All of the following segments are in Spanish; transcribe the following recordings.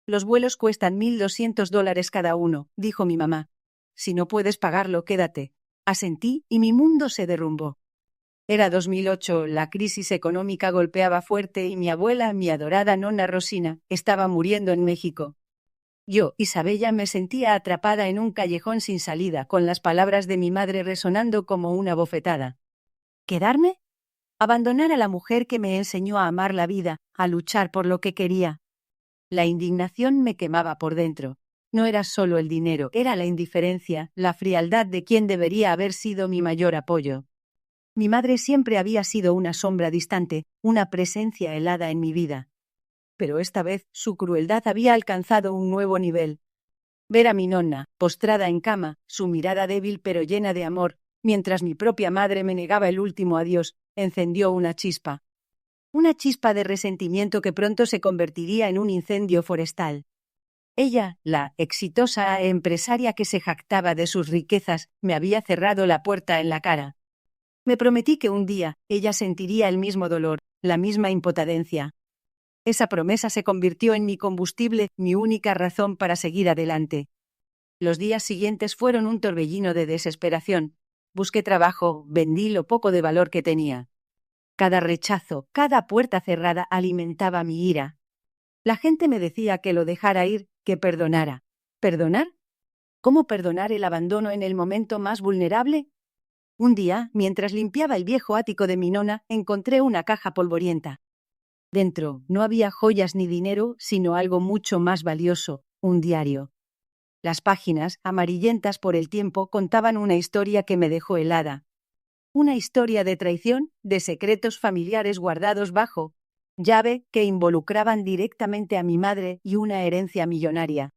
Los vuelos cuestan $1,200 cada uno, dijo mi mamá. Si no puedes pagarlo, quédate. Asentí y mi mundo se derrumbó. Era 2008, la crisis económica golpeaba fuerte y mi abuela, mi adorada nona Rosina, estaba muriendo en México. Yo, Isabella, me sentía atrapada en un callejón sin salida, con las palabras de mi madre resonando como una bofetada. ¿Quedarme? Abandonar a la mujer que me enseñó a amar la vida, a luchar por lo que quería. La indignación me quemaba por dentro. No era solo el dinero, era la indiferencia, la frialdad de quien debería haber sido mi mayor apoyo. Mi madre siempre había sido una sombra distante, una presencia helada en mi vida. Pero esta vez su crueldad había alcanzado un nuevo nivel. Ver a mi nonna, postrada en cama, su mirada débil pero llena de amor, mientras mi propia madre me negaba el último adiós, encendió una chispa. Una chispa de resentimiento que pronto se convertiría en un incendio forestal. Ella, la exitosa empresaria que se jactaba de sus riquezas, me había cerrado la puerta en la cara. Me prometí que un día ella sentiría el mismo dolor, la misma impotencia. Esa promesa se convirtió en mi combustible, mi única razón para seguir adelante. Los días siguientes fueron un torbellino de desesperación. Busqué trabajo, vendí lo poco de valor que tenía. Cada rechazo, cada puerta cerrada alimentaba mi ira. La gente me decía que lo dejara ir, que perdonara. ¿Perdonar? ¿Cómo perdonar el abandono en el momento más vulnerable? Un día, mientras limpiaba el viejo ático de mi nona, encontré una caja polvorienta. Dentro no había joyas ni dinero, sino algo mucho más valioso, un diario. Las páginas, amarillentas por el tiempo, contaban una historia que me dejó helada. Una historia de traición, de secretos familiares guardados bajo llave que involucraban directamente a mi madre y una herencia millonaria.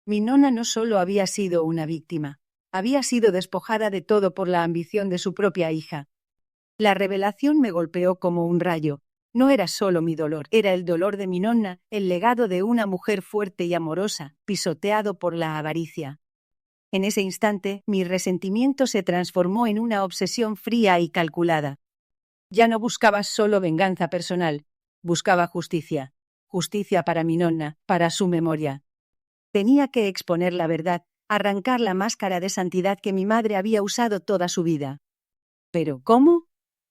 Mi nona no solo había sido una víctima, había sido despojada de todo por la ambición de su propia hija. La revelación me golpeó como un rayo. No era solo mi dolor, era el dolor de mi nonna, el legado de una mujer fuerte y amorosa, pisoteado por la avaricia. En ese instante, mi resentimiento se transformó en una obsesión fría y calculada. Ya no buscaba solo venganza personal, buscaba justicia. Justicia para mi nonna, para su memoria. Tenía que exponer la verdad, arrancar la máscara de santidad que mi madre había usado toda su vida. ¿Pero cómo?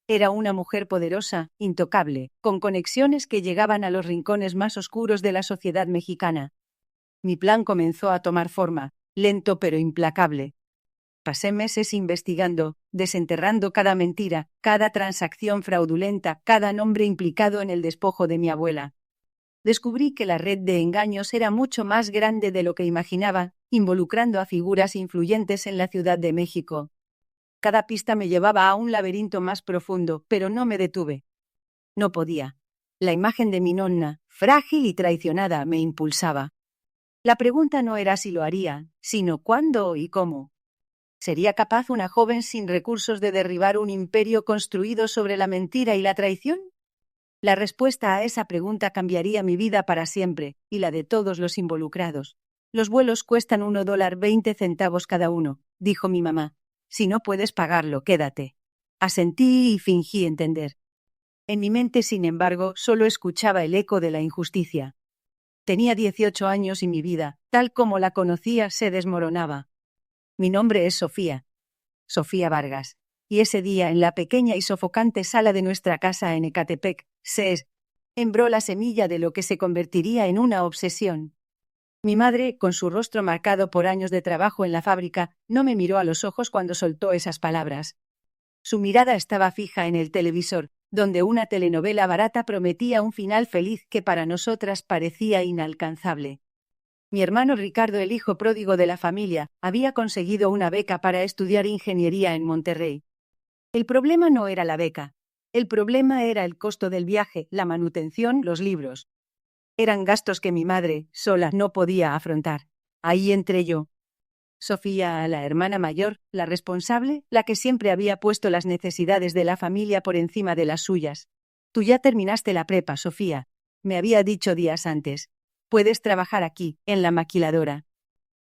Era una mujer poderosa, intocable, con conexiones que llegaban a los rincones más oscuros de la sociedad mexicana. Mi plan comenzó a tomar forma, lento pero implacable. Pasé meses investigando, desenterrando cada mentira, cada transacción fraudulenta, cada nombre implicado en el despojo de mi abuela. Descubrí que la red de engaños era mucho más grande de lo que imaginaba, involucrando a figuras influyentes en la Ciudad de México. Cada pista me llevaba a un laberinto más profundo, pero no me detuve. No podía. La imagen de mi nonna, frágil y traicionada, me impulsaba. La pregunta no era si lo haría, sino cuándo y cómo. ¿Sería capaz una joven sin recursos de derribar un imperio construido sobre la mentira y la traición? La respuesta a esa pregunta cambiaría mi vida para siempre, y la de todos los involucrados. Los vuelos cuestan $1.20 cada uno, dijo mi mamá. Si no puedes pagarlo, quédate. Asentí y fingí entender. En mi mente, sin embargo, solo escuchaba el eco de la injusticia. Tenía 18 años y mi vida, tal como la conocía, se desmoronaba. Mi nombre es Sofía. Sofía Vargas. Y ese día, en la pequeña y sofocante sala de nuestra casa en Ecatepec, se sembró la semilla de lo que se convertiría en una obsesión. Mi madre, con su rostro marcado por años de trabajo en la fábrica, no me miró a los ojos cuando soltó esas palabras. Su mirada estaba fija en el televisor, donde una telenovela barata prometía un final feliz que para nosotras parecía inalcanzable. Mi hermano Ricardo, el hijo pródigo de la familia, había conseguido una beca para estudiar ingeniería en Monterrey. El problema no era la beca. El problema era el costo del viaje, la manutención, los libros. Eran gastos que mi madre, sola, no podía afrontar. Ahí entré yo. Sofía, la hermana mayor, la responsable, la que siempre había puesto las necesidades de la familia por encima de las suyas. Tú ya terminaste la prepa, Sofía, me había dicho días antes. Puedes trabajar aquí, en la maquiladora.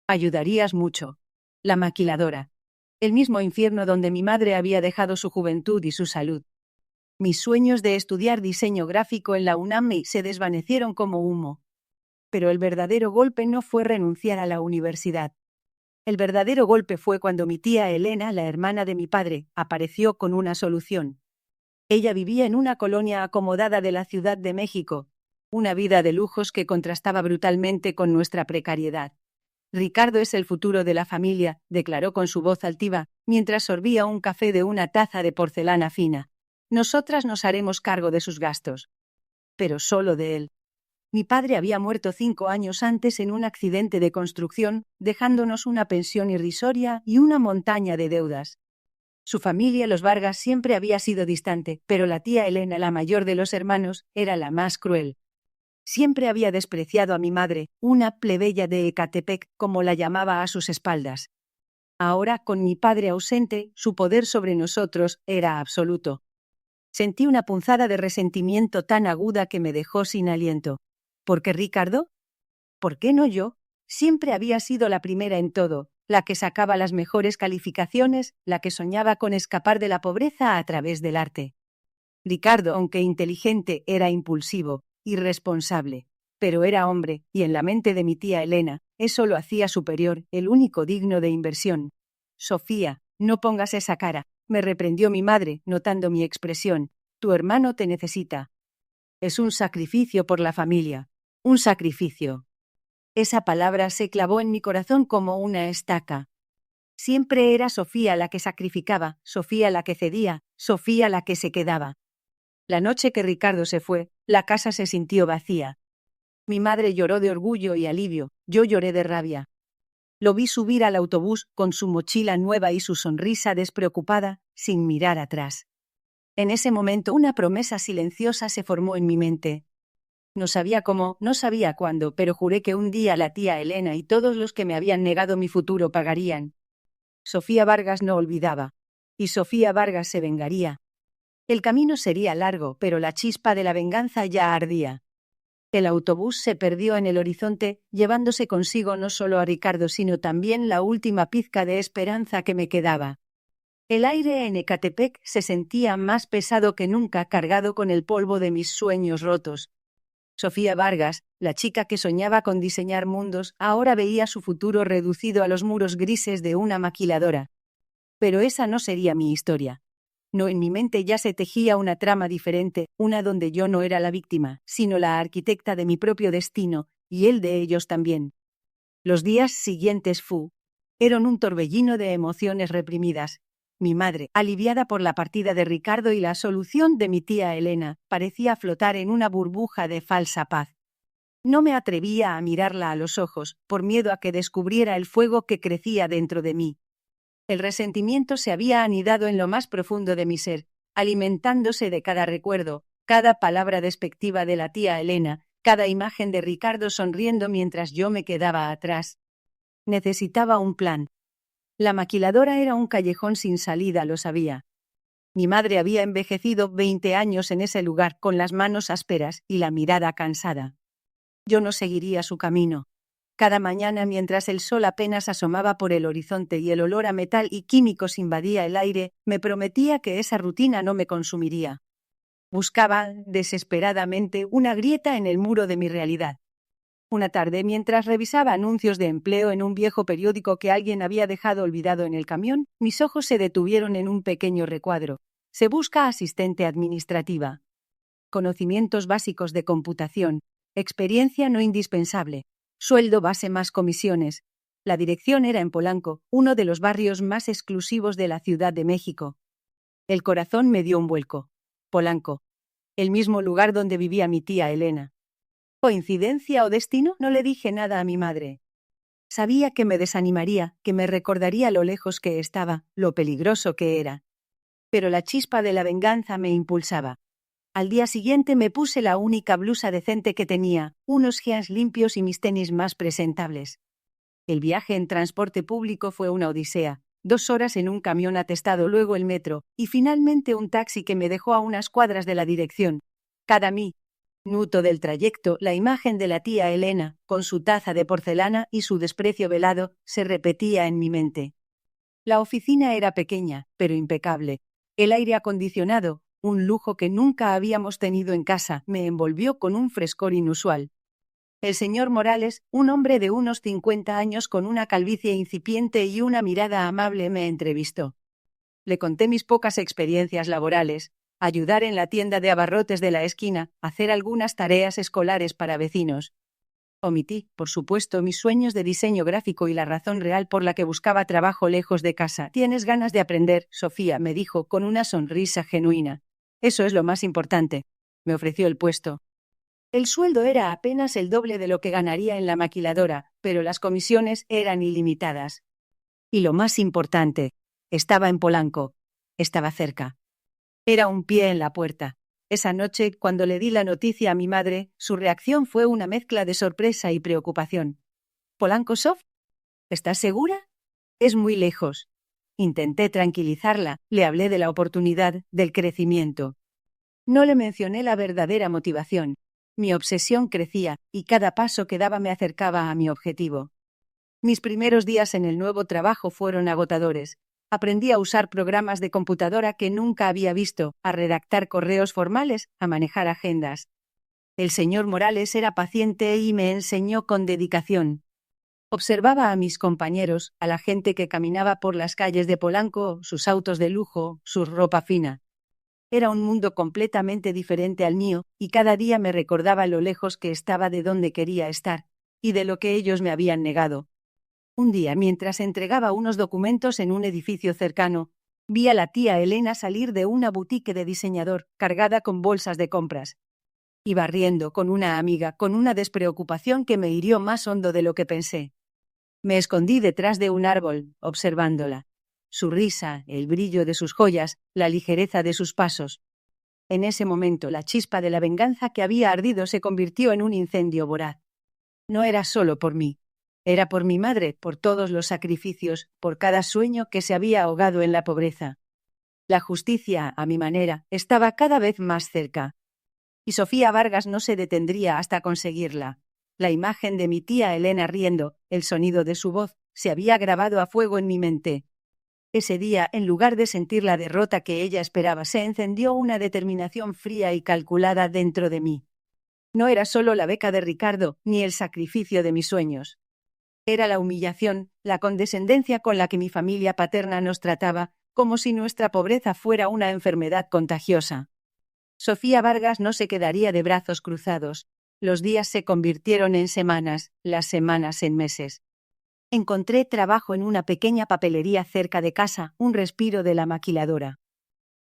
Ayudarías mucho. La maquiladora. El mismo infierno donde mi madre había dejado su juventud y su salud. Mis sueños de estudiar diseño gráfico en la UNAM se desvanecieron como humo. Pero el verdadero golpe no fue renunciar a la universidad. El verdadero golpe fue cuando mi tía Elena, la hermana de mi padre, apareció con una solución. Ella vivía en una colonia acomodada de la Ciudad de México, una vida de lujos que contrastaba brutalmente con nuestra precariedad. Ricardo es el futuro de la familia, declaró con su voz altiva, mientras sorbía un café de una taza de porcelana fina. Nosotras nos haremos cargo de sus gastos. Pero solo de él. Mi padre había muerto 5 años antes en un accidente de construcción, dejándonos una pensión irrisoria y una montaña de deudas. Su familia, los Vargas, siempre había sido distante, pero la tía Elena, la mayor de los hermanos, era la más cruel. Siempre había despreciado a mi madre, una plebeya de Ecatepec, como la llamaba a sus espaldas. Ahora, con mi padre ausente, su poder sobre nosotros era absoluto. Sentí una punzada de resentimiento tan aguda que me dejó sin aliento. ¿Por qué Ricardo? ¿Por qué no yo? Siempre había sido la primera en todo, la que sacaba las mejores calificaciones, la que soñaba con escapar de la pobreza a través del arte. Ricardo, aunque inteligente, era impulsivo, irresponsable. Pero era hombre, y en la mente de mi tía Elena, eso lo hacía superior, el único digno de inversión. Sofía, no pongas esa cara, me reprendió mi madre, notando mi expresión. Tu hermano te necesita. Es un sacrificio por la familia. Un sacrificio. Esa palabra se clavó en mi corazón como una estaca. Siempre era Sofía la que sacrificaba, Sofía la que cedía, Sofía la que se quedaba. La noche que Ricardo se fue, la casa se sintió vacía. Mi madre lloró de orgullo y alivio, yo lloré de rabia. Lo vi subir al autobús con su mochila nueva y su sonrisa despreocupada, sin mirar atrás. En ese momento una promesa silenciosa se formó en mi mente. No sabía cómo, no sabía cuándo, pero juré que un día la tía Elena y todos los que me habían negado mi futuro pagarían. Sofía Vargas no olvidaba. Y Sofía Vargas se vengaría. El camino sería largo, pero la chispa de la venganza ya ardía. El autobús se perdió en el horizonte, llevándose consigo no solo a Ricardo, sino también la última pizca de esperanza que me quedaba. El aire en Ecatepec se sentía más pesado que nunca, cargado con el polvo de mis sueños rotos. Sofía Vargas, la chica que soñaba con diseñar mundos, ahora veía su futuro reducido a los muros grises de una maquiladora. Pero esa no sería mi historia. No, en mi mente ya se tejía una trama diferente, una donde yo no era la víctima, sino la arquitecta de mi propio destino, y el de ellos también. Los días siguientes eran un torbellino de emociones reprimidas. Mi madre, aliviada por la partida de Ricardo y la solución de mi tía Elena, parecía flotar en una burbuja de falsa paz. No me atrevía a mirarla a los ojos, por miedo a que descubriera el fuego que crecía dentro de mí. El resentimiento se había anidado en lo más profundo de mi ser, alimentándose de cada recuerdo, cada palabra despectiva de la tía Elena, cada imagen de Ricardo sonriendo mientras yo me quedaba atrás. Necesitaba un plan. La maquiladora era un callejón sin salida, lo sabía. Mi madre había envejecido 20 años en ese lugar, con las manos ásperas y la mirada cansada. Yo no seguiría su camino. Cada mañana, mientras el sol apenas asomaba por el horizonte y el olor a metal y químicos invadía el aire, me prometía que esa rutina no me consumiría. Buscaba, desesperadamente, una grieta en el muro de mi realidad. Una tarde, mientras revisaba anuncios de empleo en un viejo periódico que alguien había dejado olvidado en el camión, mis ojos se detuvieron en un pequeño recuadro. Se busca asistente administrativa. Conocimientos básicos de computación. Experiencia no indispensable. Sueldo base más comisiones. La dirección era en Polanco, uno de los barrios más exclusivos de la Ciudad de México. El corazón me dio un vuelco. Polanco. El mismo lugar donde vivía mi tía Elena. ¿Coincidencia o destino? No le dije nada a mi madre. Sabía que me desanimaría, que me recordaría lo lejos que estaba, lo peligroso que era. Pero la chispa de la venganza me impulsaba. Al día siguiente me puse la única blusa decente que tenía, unos jeans limpios y mis tenis más presentables. El viaje en transporte público fue una odisea. 2 horas en un camión atestado, luego el metro, y finalmente un taxi que me dejó a unas cuadras de la dirección. Cada minuto del trayecto, la imagen de la tía Elena, con su taza de porcelana y su desprecio velado, se repetía en mi mente. La oficina era pequeña, pero impecable. El aire acondicionado, un lujo que nunca habíamos tenido en casa, me envolvió con un frescor inusual. El señor Morales, un hombre de unos 50 años con una calvicie incipiente y una mirada amable, me entrevistó. Le conté mis pocas experiencias laborales, ayudar en la tienda de abarrotes de la esquina, hacer algunas tareas escolares para vecinos. Omití, por supuesto, mis sueños de diseño gráfico y la razón real por la que buscaba trabajo lejos de casa. «¿Tienes ganas de aprender, Sofía?», me dijo con una sonrisa genuina. «Eso es lo más importante». Me ofreció el puesto. El sueldo era apenas el doble de lo que ganaría en la maquiladora, pero las comisiones eran ilimitadas. Y lo más importante, estaba en Polanco. Estaba cerca. Era un pie en la puerta. Esa noche, cuando le di la noticia a mi madre, su reacción fue una mezcla de sorpresa y preocupación. «¿Polanco Soft? ¿Estás segura? Es muy lejos». Intenté tranquilizarla, le hablé de la oportunidad, del crecimiento. No le mencioné la verdadera motivación. Mi obsesión crecía, y cada paso que daba me acercaba a mi objetivo. Mis primeros días en el nuevo trabajo fueron agotadores. Aprendí a usar programas de computadora que nunca había visto, a redactar correos formales, a manejar agendas. El señor Morales era paciente y me enseñó con dedicación. Observaba a mis compañeros, a la gente que caminaba por las calles de Polanco, sus autos de lujo, su ropa fina. Era un mundo completamente diferente al mío, y cada día me recordaba lo lejos que estaba de donde quería estar, y de lo que ellos me habían negado. Un día, mientras entregaba unos documentos en un edificio cercano, vi a la tía Elena salir de una boutique de diseñador, cargada con bolsas de compras. Iba riendo con una amiga, con una despreocupación que me hirió más hondo de lo que pensé. Me escondí detrás de un árbol, observándola. Su risa, el brillo de sus joyas, la ligereza de sus pasos. En ese momento, la chispa de la venganza que había ardido se convirtió en un incendio voraz. No era solo por mí. Era por mi madre, por todos los sacrificios, por cada sueño que se había ahogado en la pobreza. La justicia, a mi manera, estaba cada vez más cerca. Y Sofía Vargas no se detendría hasta conseguirla. La imagen de mi tía Elena riendo, el sonido de su voz, se había grabado a fuego en mi mente. Ese día, en lugar de sentir la derrota que ella esperaba, se encendió una determinación fría y calculada dentro de mí. No era solo la beca de Ricardo, ni el sacrificio de mis sueños. Era la humillación, la condescendencia con la que mi familia paterna nos trataba, como si nuestra pobreza fuera una enfermedad contagiosa. Sofía Vargas no se quedaría de brazos cruzados. Los días se convirtieron en semanas, las semanas en meses. Encontré trabajo en una pequeña papelería cerca de casa, un respiro de la maquiladora.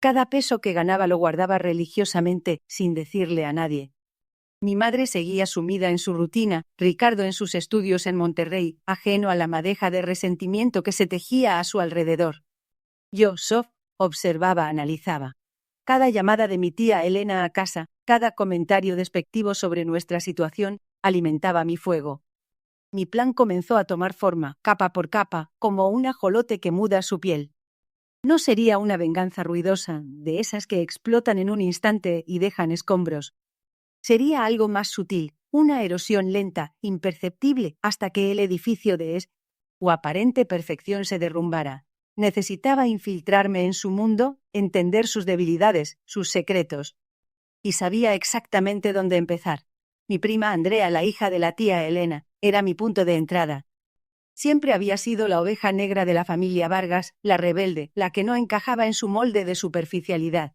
Cada peso que ganaba lo guardaba religiosamente, sin decirle a nadie. Mi madre seguía sumida en su rutina, Ricardo en sus estudios en Monterrey, ajeno a la madeja de resentimiento que se tejía a su alrededor. Yo, Sof, observaba, analizaba. Cada llamada de mi tía Elena a casa, cada comentario despectivo sobre nuestra situación, alimentaba mi fuego. Mi plan comenzó a tomar forma, capa por capa, como un ajolote que muda su piel. No sería una venganza ruidosa, de esas que explotan en un instante y dejan escombros. Sería algo más sutil, una erosión lenta, imperceptible, hasta que el edificio de o aparente perfección se derrumbara. Necesitaba infiltrarme en su mundo, entender sus debilidades, sus secretos. Y sabía exactamente dónde empezar. Mi prima Andrea, la hija de la tía Elena, era mi punto de entrada. Siempre había sido la oveja negra de la familia Vargas, la rebelde, la que no encajaba en su molde de superficialidad.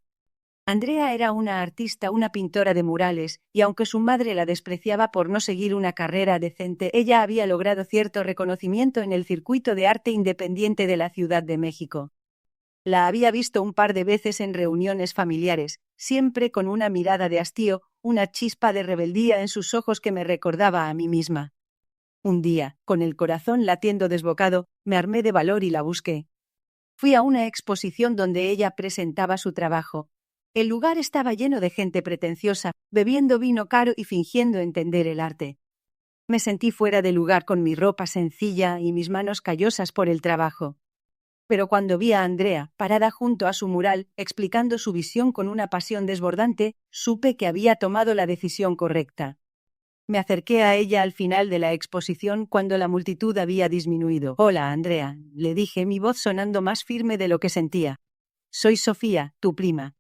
Andrea era una artista, una pintora de murales, y aunque su madre la despreciaba por no seguir una carrera decente, ella había logrado cierto reconocimiento en el circuito de arte independiente de la Ciudad de México. La había visto un par de veces en reuniones familiares, siempre con una mirada de hastío, una chispa de rebeldía en sus ojos que me recordaba a mí misma. Un día, con el corazón latiendo desbocado, me armé de valor y la busqué. Fui a una exposición donde ella presentaba su trabajo. El lugar estaba lleno de gente pretenciosa, bebiendo vino caro y fingiendo entender el arte. Me sentí fuera de lugar con mi ropa sencilla y mis manos callosas por el trabajo. Pero cuando vi a Andrea, parada junto a su mural, explicando su visión con una pasión desbordante, supe que había tomado la decisión correcta. Me acerqué a ella al final de la exposición cuando la multitud había disminuido. «Hola, Andrea», le dije, mi voz sonando más firme de lo que sentía. «Soy Sofía, tu prima.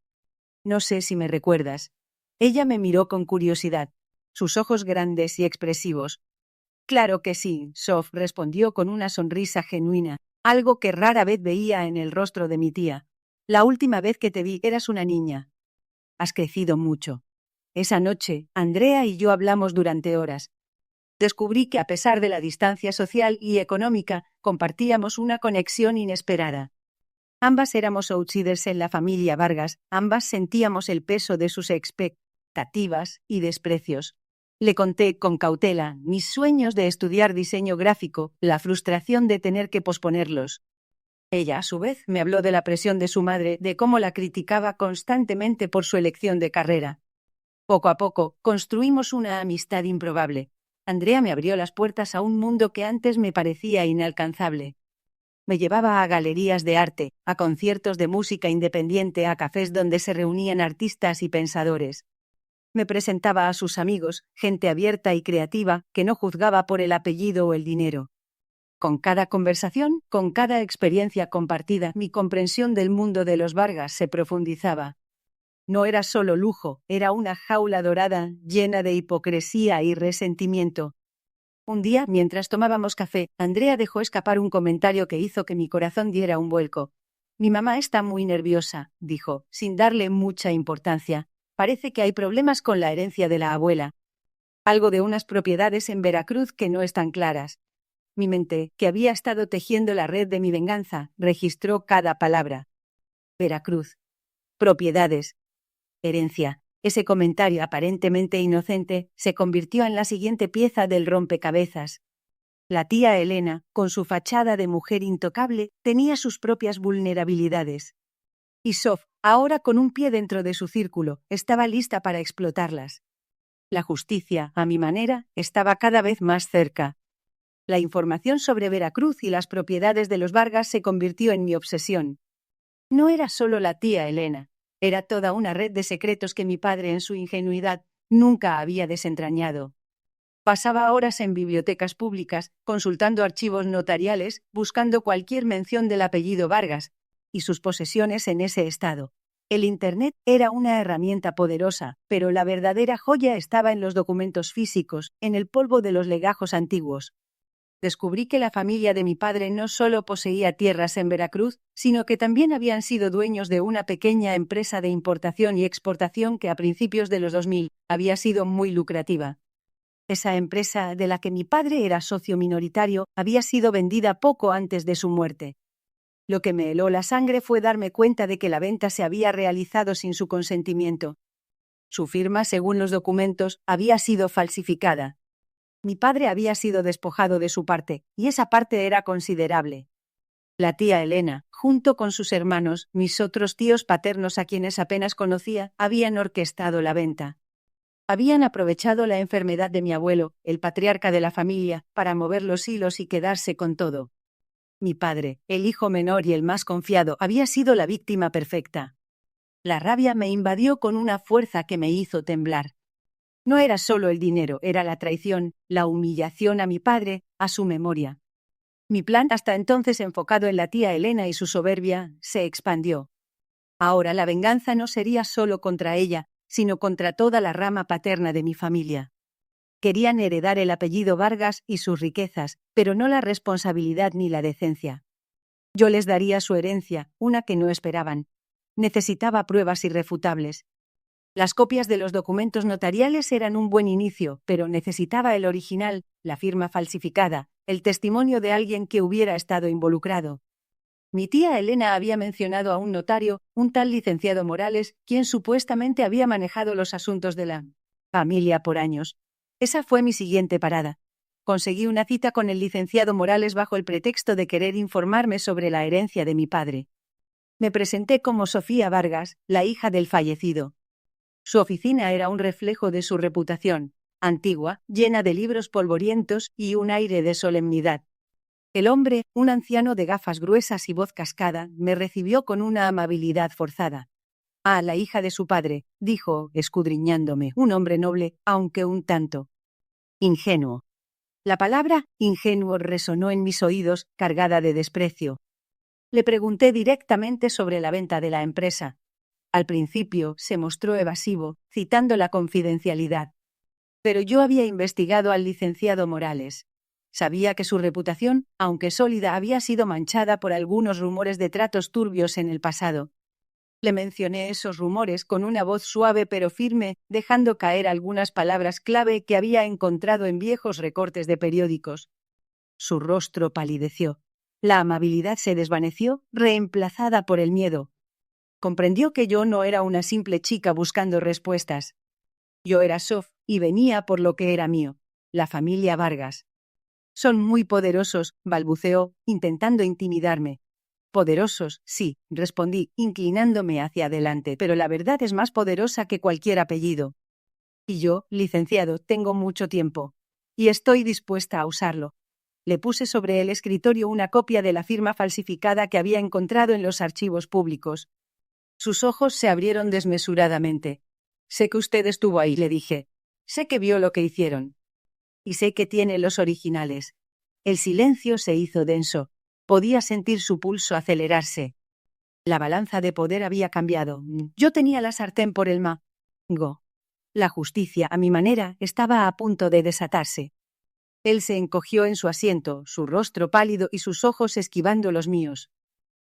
No sé si me recuerdas». Ella me miró con curiosidad. sus ojos grandes y expresivos. Claro que sí, Sof respondió con una sonrisa genuina, algo que rara vez veía en el rostro de mi tía. La última vez que te vi eras una niña. Has crecido mucho. Esa noche, Andrea y yo hablamos durante horas. Descubrí que a pesar de la distancia social y económica, compartíamos una conexión inesperada. Ambas éramos outsiders en la familia Vargas, ambas sentíamos el peso de sus expectativas y desprecios. Le conté con cautela mis sueños de estudiar diseño gráfico, la frustración de tener que posponerlos. Ella, a su vez, me habló de la presión de su madre, de cómo la criticaba constantemente por su elección de carrera. Poco a poco, construimos una amistad improbable. Andrea me abrió las puertas a un mundo que antes me parecía inalcanzable. Me llevaba a galerías de arte, a conciertos de música independiente, a cafés donde se reunían artistas y pensadores. Me presentaba a sus amigos, gente abierta y creativa, que no juzgaba por el apellido o el dinero. Con cada conversación, con cada experiencia compartida, mi comprensión del mundo de los Vargas se profundizaba. No era solo lujo, era una jaula dorada llena de hipocresía y resentimiento. Un día, mientras tomábamos café, Andrea dejó escapar un comentario que hizo que mi corazón diera un vuelco. Mi mamá está muy nerviosa, dijo, sin darle mucha importancia. Parece que hay problemas con la herencia de la abuela. Algo de unas propiedades en Veracruz que no están claras. Mi mente, que había estado tejiendo la red de mi venganza, registró cada palabra. Veracruz. Propiedades. Herencia. Ese comentario aparentemente inocente se convirtió en la siguiente pieza del rompecabezas. La tía Elena, con su fachada de mujer intocable, tenía sus propias vulnerabilidades. Y Sof, ahora con un pie dentro de su círculo, estaba lista para explotarlas. La justicia, a mi manera, estaba cada vez más cerca. La información sobre Veracruz y las propiedades de los Vargas se convirtió en mi obsesión. No era solo la tía Elena. Era toda una red de secretos que mi padre, en su ingenuidad, nunca había desentrañado. Pasaba horas en bibliotecas públicas, consultando archivos notariales, buscando cualquier mención del apellido Vargas y sus posesiones en ese estado. El Internet era una herramienta poderosa, pero la verdadera joya estaba en los documentos físicos, en el polvo de los legajos antiguos. Descubrí que la familia de mi padre no solo poseía tierras en Veracruz, sino que también habían sido dueños de una pequeña empresa de importación y exportación que a principios de los 2000 había sido muy lucrativa. Esa empresa, de la que mi padre era socio minoritario, había sido vendida poco antes de su muerte. Lo que me heló la sangre fue darme cuenta de que la venta se había realizado sin su consentimiento. Su firma, según los documentos, había sido falsificada. Mi padre había sido despojado de su parte, y esa parte era considerable. La tía Elena, junto con sus hermanos, mis otros tíos paternos a quienes apenas conocía, habían orquestado la venta. Habían aprovechado la enfermedad de mi abuelo, el patriarca de la familia, para mover los hilos y quedarse con todo. Mi padre, el hijo menor y el más confiado, había sido la víctima perfecta. La rabia me invadió con una fuerza que me hizo temblar. No era solo el dinero, era la traición, la humillación a mi padre, a su memoria. Mi plan, hasta entonces enfocado en la tía Elena y su soberbia, se expandió. Ahora la venganza no sería solo contra ella, sino contra toda la rama paterna de mi familia. Querían heredar el apellido Vargas y sus riquezas, pero no la responsabilidad ni la decencia. Yo les daría su herencia, una que no esperaban. Necesitaba pruebas irrefutables. Las copias de los documentos notariales eran un buen inicio, pero necesitaba el original, la firma falsificada, el testimonio de alguien que hubiera estado involucrado. Mi tía Elena había mencionado a un notario, un tal licenciado Morales, quien supuestamente había manejado los asuntos de la familia por años. Esa fue mi siguiente parada. Conseguí una cita con el licenciado Morales bajo el pretexto de querer informarme sobre la herencia de mi padre. Me presenté como Sofía Vargas, la hija del fallecido. Su oficina era un reflejo de su reputación, antigua, llena de libros polvorientos y un aire de solemnidad. El hombre, un anciano de gafas gruesas y voz cascada, me recibió con una amabilidad forzada. Ah, la hija de su padre, dijo, escudriñándome, un hombre noble, aunque un tanto ingenuo. La palabra ingenuo resonó en mis oídos, cargada de desprecio. Le pregunté directamente sobre la venta de la empresa. Al principio se mostró evasivo, citando la confidencialidad. Pero yo había investigado al licenciado Morales. Sabía que su reputación, aunque sólida, había sido manchada por algunos rumores de tratos turbios en el pasado. Le mencioné esos rumores con una voz suave pero firme, dejando caer algunas palabras clave que había encontrado en viejos recortes de periódicos. Su rostro palideció. La amabilidad se desvaneció, reemplazada por el miedo. Comprendió que yo no era una simple chica buscando respuestas. Yo era Sof y venía por lo que era mío, la familia Vargas. Son muy poderosos, balbuceó, intentando intimidarme. Poderosos, sí, respondí, inclinándome hacia adelante, pero la verdad es más poderosa que cualquier apellido. Y yo, licenciado, tengo mucho tiempo. Y estoy dispuesta a usarlo. Le puse sobre el escritorio una copia de la firma falsificada que había encontrado en los archivos públicos. Sus ojos se abrieron desmesuradamente. Sé que usted estuvo ahí, le dije. Sé que vio lo que hicieron. Y sé que tiene los originales. El silencio se hizo denso. Podía sentir su pulso acelerarse. La balanza de poder había cambiado. Yo tenía la sartén por el mango. La justicia, a mi manera, estaba a punto de desatarse. Él se encogió en su asiento, su rostro pálido y sus ojos esquivando los míos.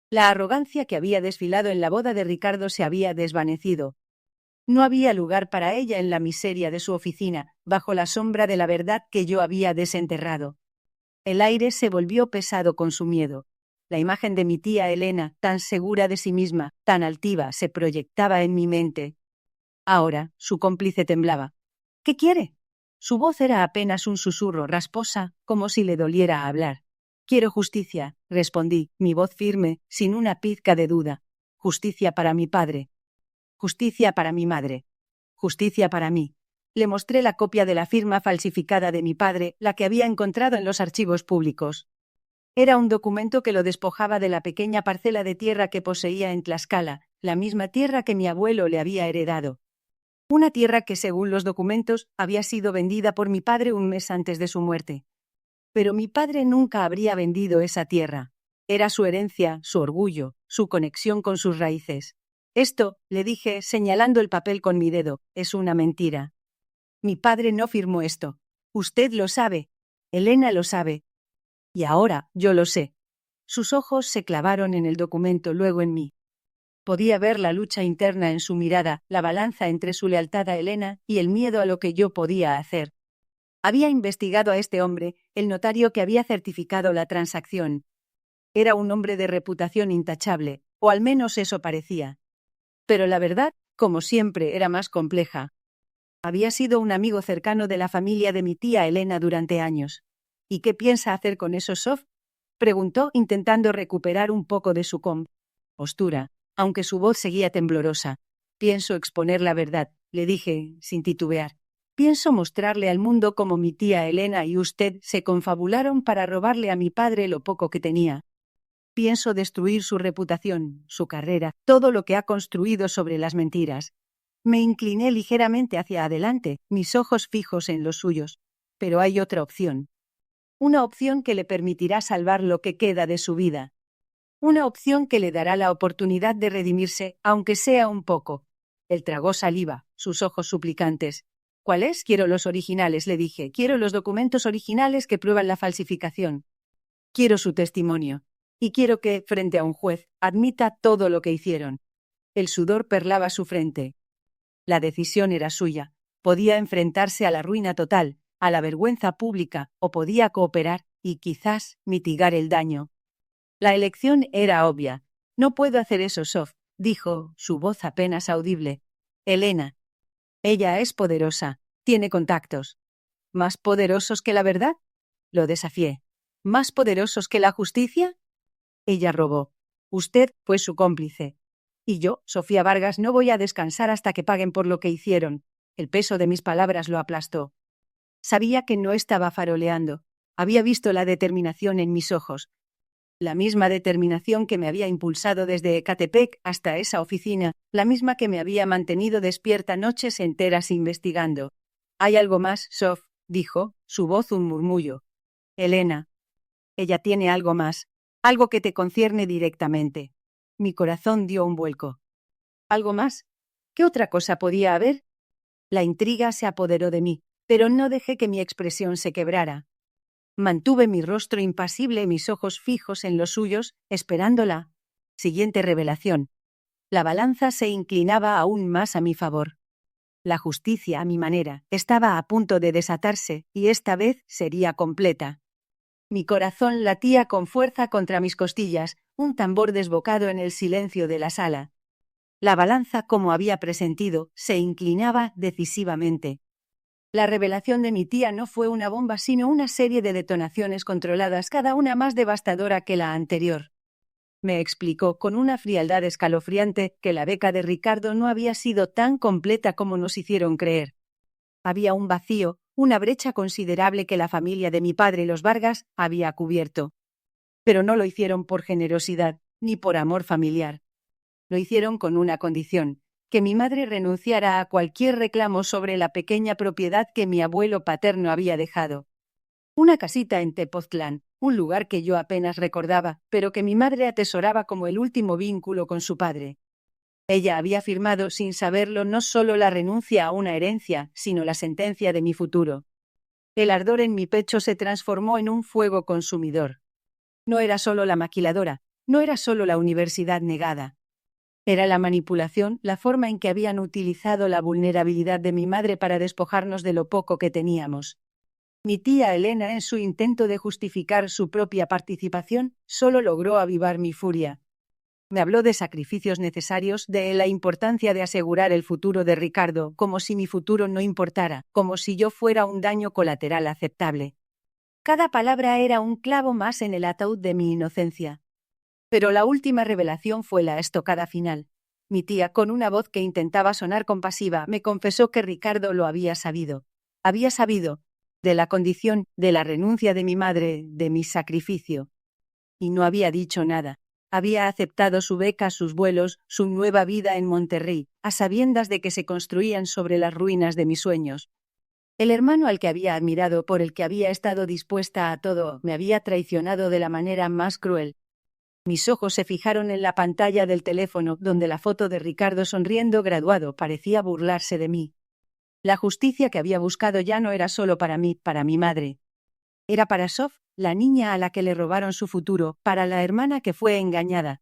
La arrogancia que había desfilado en la boda de Ricardo se había desvanecido. No había lugar para ella en la miseria de su oficina, bajo la sombra de la verdad que yo había desenterrado. El aire se volvió pesado con su miedo. La imagen de mi tía Elena, tan segura de sí misma, tan altiva, se proyectaba en mi mente. Ahora, su cómplice temblaba. ¿Qué quiere? Su voz era apenas un susurro, rasposa, como si le doliera hablar. Quiero justicia, respondí, mi voz firme, sin una pizca de duda. Justicia para mi padre. Justicia para mi madre. Justicia para mí. Le mostré la copia de la firma falsificada de mi padre, la que había encontrado en los archivos públicos. Era un documento que lo despojaba de la pequeña parcela de tierra que poseía en Tlaxcala, la misma tierra que mi abuelo le había heredado. Una tierra que, según los documentos, había sido vendida por mi padre un mes antes de su muerte. Pero mi padre nunca habría vendido esa tierra. Era su herencia, su orgullo, su conexión con sus raíces. Esto, le dije, señalando el papel con mi dedo, es una mentira. Mi padre no firmó esto. Usted lo sabe. Elena lo sabe. Y ahora yo lo sé. Sus ojos se clavaron en el documento, luego en mí. Podía ver la lucha interna en su mirada, la balanza entre su lealtad a Elena y el miedo a lo que yo podía hacer. Había investigado a este hombre, el notario que había certificado la transacción. Era un hombre de reputación intachable, o al menos eso parecía. Pero la verdad, como siempre, era más compleja. Había sido un amigo cercano de la familia de mi tía Elena durante años. ¿Y qué piensa hacer con eso, Sof? Preguntó, intentando recuperar un poco de su compostura, aunque su voz seguía temblorosa. Pienso exponer la verdad, le dije, sin titubear. Pienso mostrarle al mundo cómo mi tía Elena y usted se confabularon para robarle a mi padre lo poco que tenía. Pienso destruir su reputación, su carrera, todo lo que ha construido sobre las mentiras. Me incliné ligeramente hacia adelante, mis ojos fijos en los suyos. Pero hay otra opción. Una opción que le permitirá salvar lo que queda de su vida. Una opción que le dará la oportunidad de redimirse, aunque sea un poco. Él tragó saliva, sus ojos suplicantes. ¿Cuál es? Quiero los originales, le dije. Quiero los documentos originales que prueban la falsificación. Quiero su testimonio. Y quiero que, frente a un juez, admita todo lo que hicieron. El sudor perlaba su frente. La decisión era suya. Podía enfrentarse a la ruina total, a la vergüenza pública, o podía cooperar y quizás mitigar el daño. La elección era obvia. No puedo hacer eso, Sof, dijo, su voz apenas audible. Elena. Ella es poderosa, tiene contactos. ¿Más poderosos que la verdad? Lo desafié. ¿Más poderosos que la justicia? Ella robó. Usted fue su cómplice. Y yo, Sofía Vargas, no voy a descansar hasta que paguen por lo que hicieron. El peso de mis palabras lo aplastó. Sabía que no estaba faroleando. Había visto la determinación en mis ojos. La misma determinación que me había impulsado desde Ecatepec hasta esa oficina, la misma que me había mantenido despierta noches enteras investigando. «Hay algo más, Sof», dijo, su voz un murmullo. «Elena. Ella tiene algo más, algo que te concierne directamente». Mi corazón dio un vuelco. ¿Algo más? ¿Qué otra cosa podía haber? La intriga se apoderó de mí. pero no dejé que mi expresión se quebrara. Mantuve mi rostro impasible y mis ojos fijos en los suyos, esperando la siguiente revelación. La balanza se inclinaba aún más a mi favor. La justicia, a mi manera, estaba a punto de desatarse, y esta vez sería completa. Mi corazón latía con fuerza contra mis costillas, un tambor desbocado en el silencio de la sala. La balanza, como había presentido, se inclinaba decisivamente. La revelación de mi tía no fue una bomba, sino una serie de detonaciones controladas, cada una más devastadora que la anterior. Me explicó con una frialdad escalofriante que la beca de Ricardo no había sido tan completa como nos hicieron creer. Había un vacío, una brecha considerable que la familia de mi padre, los Vargas, había cubierto. Pero no lo hicieron por generosidad, ni por amor familiar. Lo hicieron con una condición: que mi madre renunciara a cualquier reclamo sobre la pequeña propiedad que mi abuelo paterno había dejado. Una casita en Tepoztlán, un lugar que yo apenas recordaba, pero que mi madre atesoraba como el último vínculo con su padre. Ella había firmado, sin saberlo, no solo la renuncia a una herencia, sino la sentencia de mi futuro. El ardor en mi pecho se transformó en un fuego consumidor. No era solo la maquiladora, no era solo la universidad negada. Era la manipulación, la forma en que habían utilizado la vulnerabilidad de mi madre para despojarnos de lo poco que teníamos. Mi tía Elena, en su intento de justificar su propia participación, solo logró avivar mi furia. Me habló de sacrificios necesarios, de la importancia de asegurar el futuro de Ricardo, como si mi futuro no importara, como si yo fuera un daño colateral aceptable. Cada palabra era un clavo más en el ataúd de mi inocencia. Pero la última revelación fue la estocada final. Mi tía, con una voz que intentaba sonar compasiva, me confesó que Ricardo lo había sabido. Había sabido de la condición, de la renuncia de mi madre, de mi sacrificio. Y no había dicho nada. Había aceptado su beca, sus vuelos, su nueva vida en Monterrey, a sabiendas de que se construían sobre las ruinas de mis sueños. El hermano al que había admirado, por el que había estado dispuesta a todo, me había traicionado de la manera más cruel. Mis ojos se fijaron en la pantalla del teléfono, donde la foto de Ricardo sonriendo graduado parecía burlarse de mí. La justicia que había buscado ya no era solo para mí, para mi madre. Era para Sof, la niña a la que le robaron su futuro, para la hermana que fue engañada.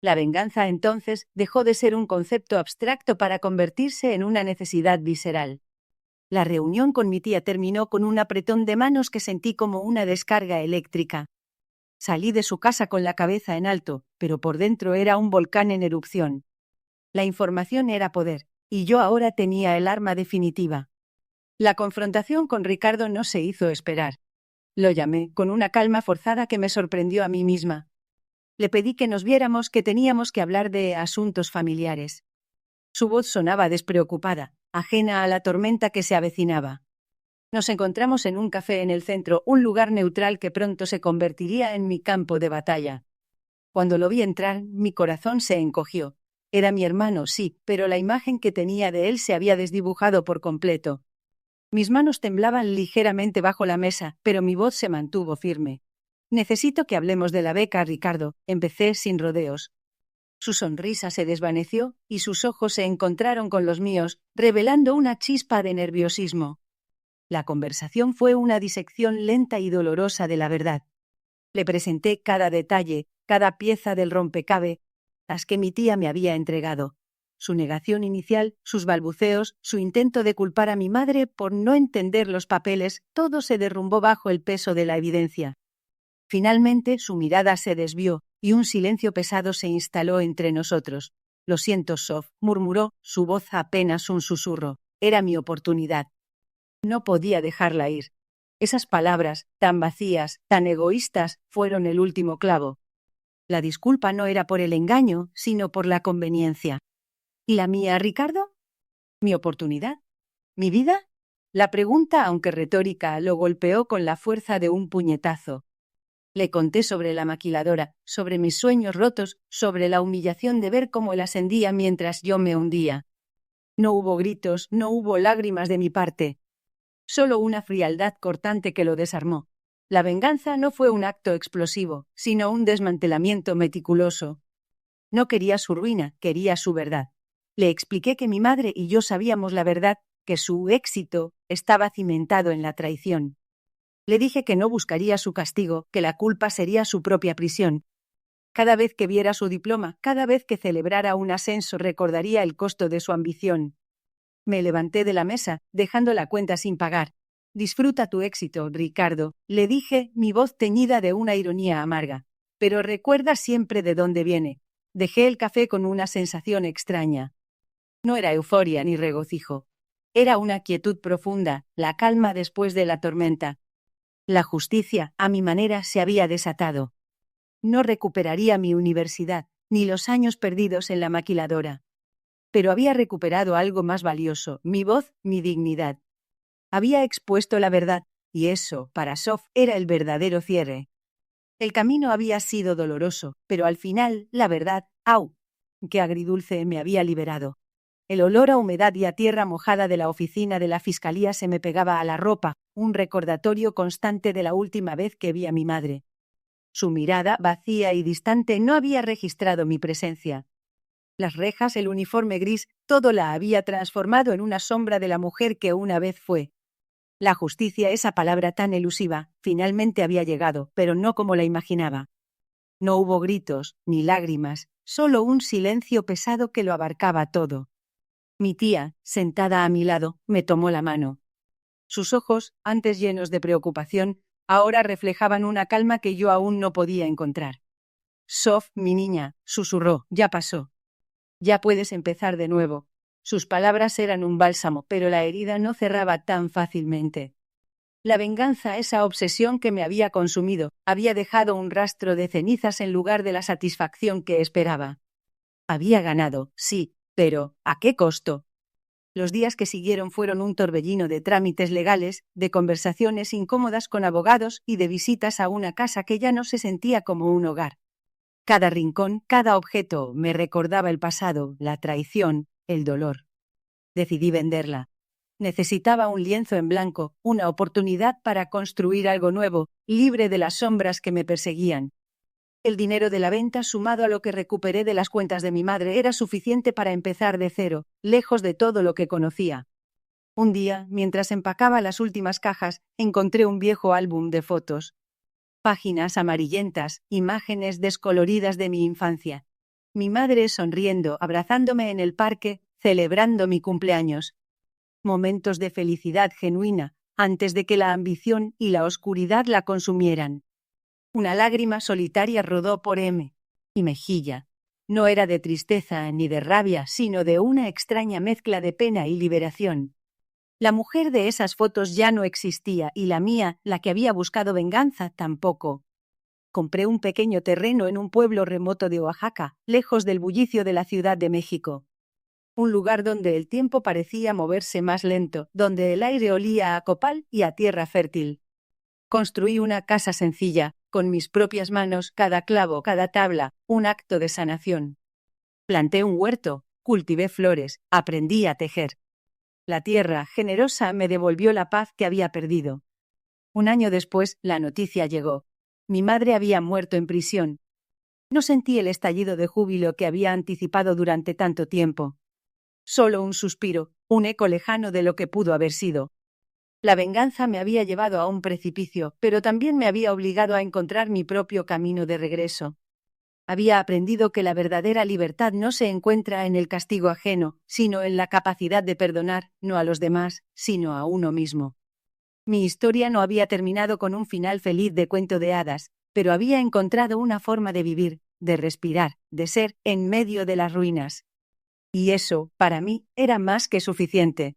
La venganza entonces dejó de ser un concepto abstracto para convertirse en una necesidad visceral. La reunión con mi tía terminó con un apretón de manos que sentí como una descarga eléctrica. Salí de su casa con la cabeza en alto, pero por dentro era un volcán en erupción. La información era poder, y yo ahora tenía el arma definitiva. La confrontación con Ricardo no se hizo esperar. Lo llamé, con una calma forzada que me sorprendió a mí misma. Le pedí que nos viéramos, que teníamos que hablar de asuntos familiares. Su voz sonaba despreocupada, ajena a la tormenta que se avecinaba. Nos encontramos en un café en el centro, un lugar neutral que pronto se convertiría en mi campo de batalla. Cuando lo vi entrar, mi corazón se encogió. Era mi hermano, sí, pero la imagen que tenía de él se había desdibujado por completo. Mis manos temblaban ligeramente bajo la mesa, pero mi voz se mantuvo firme. Necesito que hablemos de la beca, Ricardo. Empecé sin rodeos. Su sonrisa se desvaneció y sus ojos se encontraron con los míos, revelando una chispa de nerviosismo. La conversación fue una disección lenta y dolorosa de la verdad. Le presenté cada detalle, cada pieza del rompecabezas que mi tía me había entregado. Su negación inicial, sus balbuceos, su intento de culpar a mi madre por no entender los papeles, todo se derrumbó bajo el peso de la evidencia. Finalmente su mirada se desvió y un silencio pesado se instaló entre nosotros. «Lo siento, Sof», murmuró, su voz apenas un susurro. Era mi oportunidad. No podía dejarla ir. Esas palabras, tan vacías, tan egoístas, fueron el último clavo. La disculpa no era por el engaño, sino por la conveniencia. ¿Y la mía, Ricardo? ¿Mi oportunidad? ¿Mi vida? La pregunta, aunque retórica, lo golpeó con la fuerza de un puñetazo. Le conté sobre la maquiladora, sobre mis sueños rotos, sobre la humillación de ver cómo él ascendía mientras yo me hundía. No hubo gritos, no hubo lágrimas de mi parte. Solo una frialdad cortante que lo desarmó. La venganza no fue un acto explosivo, sino un desmantelamiento meticuloso. No quería su ruina, quería su verdad. Le expliqué que mi madre y yo sabíamos la verdad, que su éxito estaba cimentado en la traición. Le dije que no buscaría su castigo, que la culpa sería su propia prisión. Cada vez que viera su diploma, cada vez que celebrara un ascenso, recordaría el costo de su ambición. Me levanté de la mesa, dejando la cuenta sin pagar. Disfruta tu éxito, Ricardo, le dije, mi voz teñida de una ironía amarga. Pero recuerda siempre de dónde viene. Dejé el café con una sensación extraña. No era euforia ni regocijo. Era una quietud profunda, la calma después de la tormenta. La justicia, a mi manera, se había desatado. No recuperaría mi universidad, ni los años perdidos en la maquiladora. Pero había recuperado algo más valioso, mi voz, mi dignidad. Había expuesto la verdad, y eso, para Sof, era el verdadero cierre. El camino había sido doloroso, pero al final, la verdad, ¡au!, qué agridulce, me había liberado. El olor a humedad y a tierra mojada de la oficina de la fiscalía se me pegaba a la ropa, un recordatorio constante de la última vez que vi a mi madre. Su mirada, vacía y distante, no había registrado mi presencia. Las rejas, el uniforme gris, todo la había transformado en una sombra de la mujer que una vez fue. La justicia, esa palabra tan elusiva, finalmente había llegado, pero no como la imaginaba. No hubo gritos, ni lágrimas, solo un silencio pesado que lo abarcaba todo. Mi tía, sentada a mi lado, me tomó la mano. Sus ojos, antes llenos de preocupación, ahora reflejaban una calma que yo aún no podía encontrar. Sof, mi niña, susurró, ya pasó. Ya puedes empezar de nuevo. Sus palabras eran un bálsamo, pero la herida no cerraba tan fácilmente. La venganza, esa obsesión que me había consumido, había dejado un rastro de cenizas en lugar de la satisfacción que esperaba. Había ganado, sí, pero ¿a qué costo? Los días que siguieron fueron un torbellino de trámites legales, de conversaciones incómodas con abogados y de visitas a una casa que ya no se sentía como un hogar. Cada rincón, cada objeto me recordaba el pasado, la traición, el dolor. Decidí venderla. Necesitaba un lienzo en blanco, una oportunidad para construir algo nuevo, libre de las sombras que me perseguían. El dinero de la venta, sumado a lo que recuperé de las cuentas de mi madre, era suficiente para empezar de cero, lejos de todo lo que conocía. Un día, mientras empacaba las últimas cajas, encontré un viejo álbum de fotos. Páginas amarillentas, imágenes descoloridas de mi infancia. Mi madre sonriendo, abrazándome en el parque, celebrando mi cumpleaños. Momentos de felicidad genuina, antes de que la ambición y la oscuridad la consumieran. Una lágrima solitaria rodó por mi mejilla. No era de tristeza ni de rabia, sino de una extraña mezcla de pena y liberación. La mujer de esas fotos ya no existía y la mía, la que había buscado venganza, tampoco. Compré un pequeño terreno en un pueblo remoto de Oaxaca, lejos del bullicio de la Ciudad de México. Un lugar donde el tiempo parecía moverse más lento, donde el aire olía a copal y a tierra fértil. Construí una casa sencilla, con mis propias manos, cada clavo, cada tabla, un acto de sanación. Planté un huerto, cultivé flores, aprendí a tejer. La tierra, generosa, me devolvió la paz que había perdido. Un año después, la noticia llegó. Mi madre había muerto en prisión. No sentí el estallido de júbilo que había anticipado durante tanto tiempo. Solo un suspiro, un eco lejano de lo que pudo haber sido. La venganza me había llevado a un precipicio, pero también me había obligado a encontrar mi propio camino de regreso. Había aprendido que la verdadera libertad no se encuentra en el castigo ajeno, sino en la capacidad de perdonar, no a los demás, sino a uno mismo. Mi historia no había terminado con un final feliz de cuento de hadas, pero había encontrado una forma de vivir, de respirar, de ser en medio de las ruinas. Y eso, para mí, era más que suficiente.